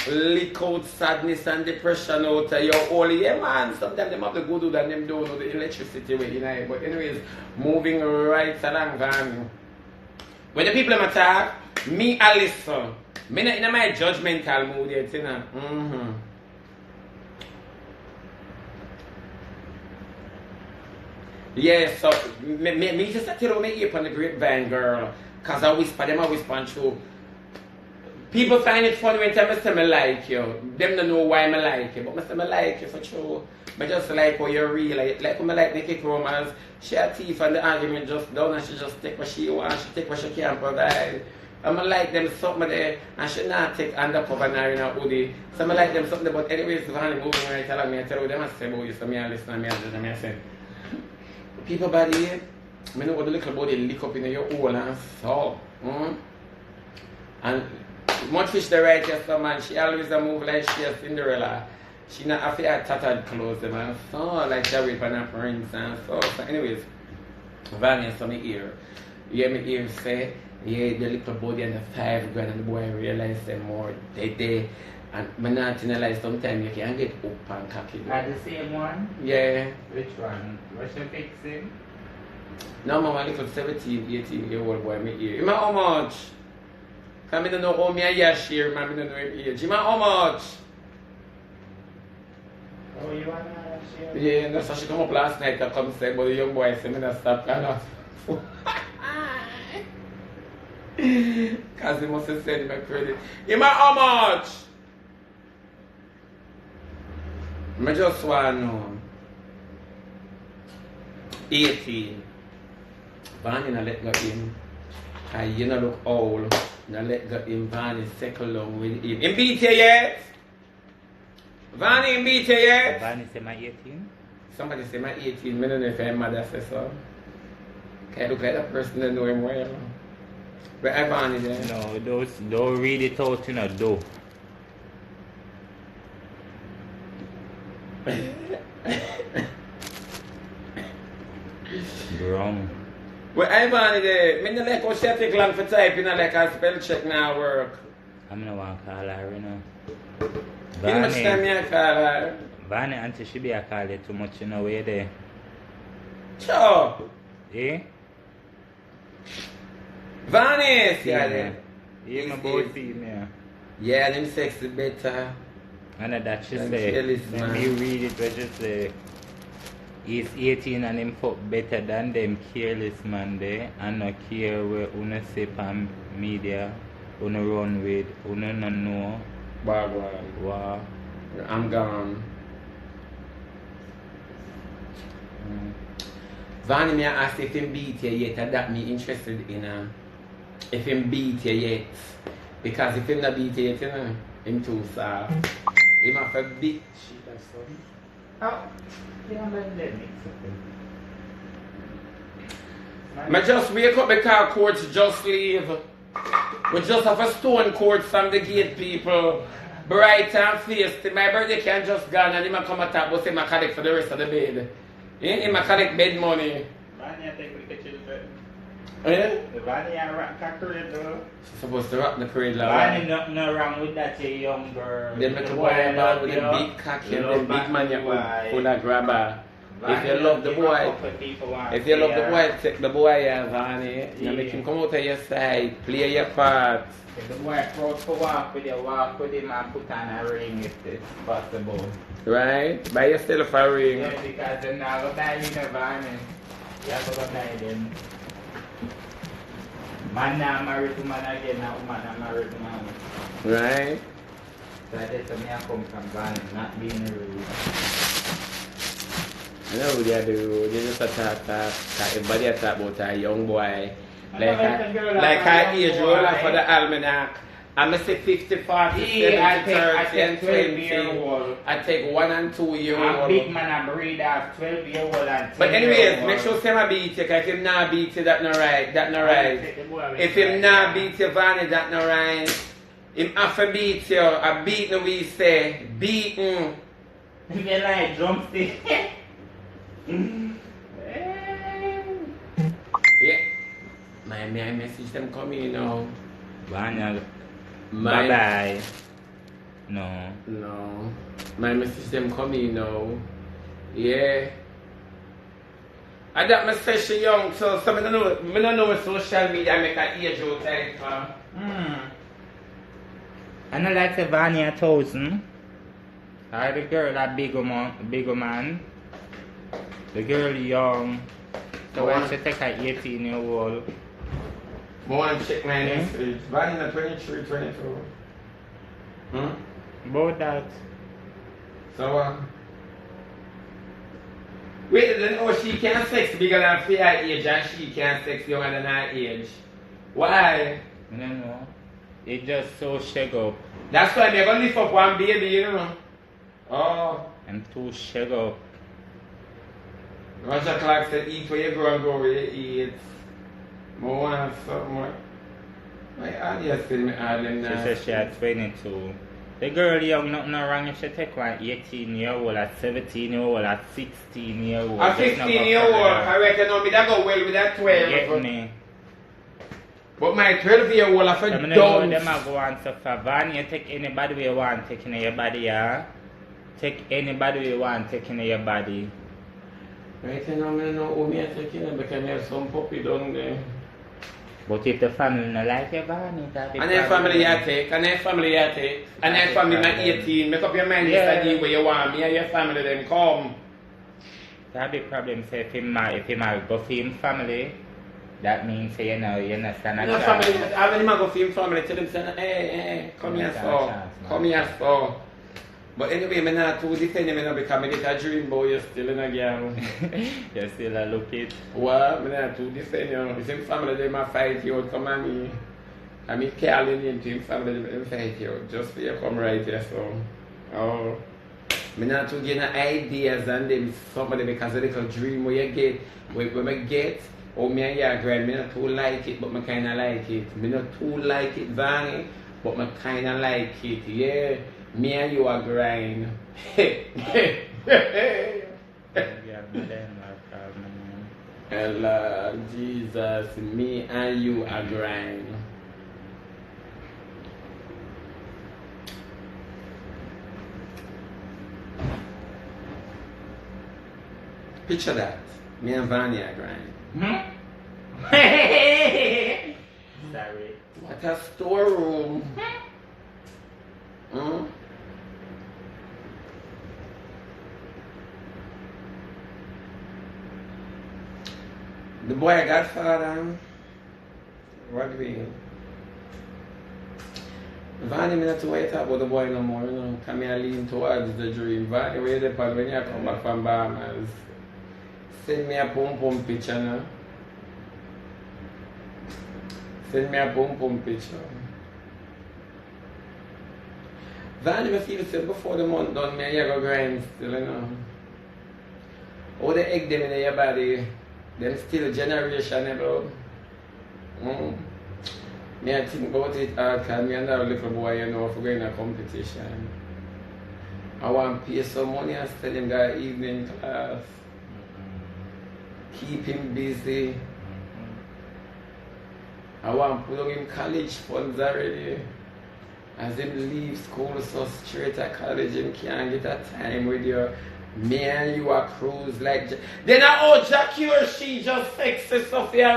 lick out sadness and depression out of your whole. Yeah, man. Sometimes them have the good and them don't know the electricity way, you know. But anyways, moving right along, van. When the people attack, me I listen. Me not in my judgmental mood yet, you know. Yeah, so me just tell you me ear on the grapevine, girl. Cause I whisper, them I whisper through. People find it funny when I say I like you. Them don't know why I like you, but I say I like you for sure. I just like how you're real. Like when I like Nikki Romans, she a thief and the argument just done and she just take what she wants, she take what she can provide. And I like them something there and she not take undercover now in her hoodie. So I like them something, but anyways, Ivany moving right along me, I tell you them I say about you, so me I listen and me I judge and me I say. People body, I know what the little body lick up in your hole and so. And much fish the righteous man, she always a move like she a Cinderella. She not have to have tattered clothes and so like that with an prince and so. So anyways, Vanya so me hear. You hear me hear say, yeah, the little body and the $5 grand and the boy realize them more they and me not realize sometimes you can get up and cocky. Are the same one? Yeah. Which one? What's your fixing? No, my little 17, 18-year-old boy me hear. You know how much? Because I don't know how me a year share, man, I don't know him age. You know how much? Oh, you want to share? Yeah, no, so she come up last night to come say, but the young boy said, me not stop kind of. Because he must have sent me credit. You know how much? I just want to know. 18. Vanya not let go in. And you not look old. Not let go in. Vanya second along with him. In beat you yet? Vanya in beat you yet? Vanya say my 18? Somebody say my 18. I don't know if I'm mad at so. Can I look like that person that know him well? But I Vanya there. No, don't read it out, you know, though. Wrong. Well, Ivany there, I don't like how she take long for typing and like a spell check now work. I'm not want to call her, you know. How much time you call her? Vanya auntie she be a call you too much, you know, where there. Sure. Eh? Vanya, Yeah. You my boy female. Yeah, them sexy better. And that she Them say, careless, let man. me read it where she say, he's 18 and him fuck better than them careless man there, and no care where una say on media, una run with, una no know. Barbara. Wow. I'm gone. Vanya, me ask if him beat you yet, and that me interested in if him beat you yet. Because if him not beat you yet, you know, him too soft. Him have a big shit or something. Oh, you don't let them mix it. I just wake up because courts just leave. We just have a stone court from the gate people. Bright and faced. My birthday can just gone and him come attack but say I collect for the rest of the bed. Him collect bed money. Vanya take with the children. Eh? The Vanya rock a cradle. She's supposed to rock the cradle. Vanya nothing wrong with that young girl. They make a boy about with a big cocky and the big man you full of grabber. If you love the boy, take the boy, Ivany. You make him come out of your side, play your part. If the boy proud to walk with you, walk with him and put on a ring if it's possible. Right? Buy yourself a ring. Yeah, because they're not going to die in a van. You have to go die them. Man not married to man again, now woman not married to man. Right? So that's where I come from, van, not being rude. I know what they do. They just talk. Everybody talk about a young boy. Like her age roll for the almanac. I'm say 50, 40, 70, 30, and 20. I take 1 and 2 year old. A big man a breed of 12-year-old and 10-year-old. But anyways, make sure say I beat you, because if him not beat you, that not right. That not right. If him not beat you, Vanya, that not right. Him have to beat you. I beaten we say. Beaten. If you like drumstick. Yeah. My message them coming, you know. Vanya, Mine, Bye-bye. No. no. My message them coming now. Yeah. I got my session young, so I don't know if social media make an age out type. I know like Ivany 1,000. Or the girl that bigger man. The girl young. So when she take a 18-year-old. I want to check my message. Vanilla 23, 24. About that. So wait, then she can't sex bigger than her age and she can't sex younger than her age. Why? I don't know. It just so shake up. That's why I'm gonna lift up one baby, you know. Oh. I'm too shake up. Roger Clark said, eat where you grow and go where you eat. More want something more. My audience said me all them She now. said she had 22. The girl young, nothing wrong if she take one 18-year-old, a 17-year-old, a 16-year-old. A 15-year-old, I reckon no, me that go well with that 12. Get me. But my 12-year-old, I feel I dumb. them a go on so for Van, you take anybody you want taking your body, yeah? Take anybody you want taking your body. Right now, I don't know who me are taking it because I have some puppy down there. But if the family not like your Van, it have And then family you take, and then family you take, and then family not 18. Make up your mind, decide where you want me and your family then come. That be problem, say if him go for him family, that means say you not stand a No chance. family, I when him go for him family, tell him say, hey, come here come here so. But anyway, I'm not too defend him because I get a dream boy, you're still in a girl. You still a look it. What? I'm not too defend you. If him family they might fight you, come on me. I mean, calling into him family they fight you. Just for you come right here, so. Oh. I'm not too getting ideas and them somebody because a little dream where you get, when I get, oh, me and you grind, I not too like it, but I kind of like it. I not too like it, Vanny, but I kind of like it, yeah. Me and you are grind. Hello, Jesus, me and you are grind. Picture that. Me and Vanya are grind. Sorry. What a storeroom. The boy Godfather, what do you Vanny, me not to wait about the boy no more, you know. Come here lean towards the dream. Vanny, where the pan when you come back from Bahamas. Send me a pum picture now. Send me a pum picture. Vanny, I feel say before the month done, me and you go grind still, you know. All the egg them in your body. Them still generational. Me I think about it because me and that little boy, you know, if we're going to competition. I want to pay some money and send him that evening class. Keep him busy. I want to put him college funds already. As him leave school so straight to college, him can't get a time with you. Me and you are cruise like... Then I owe Jackie or she just sexy Sophia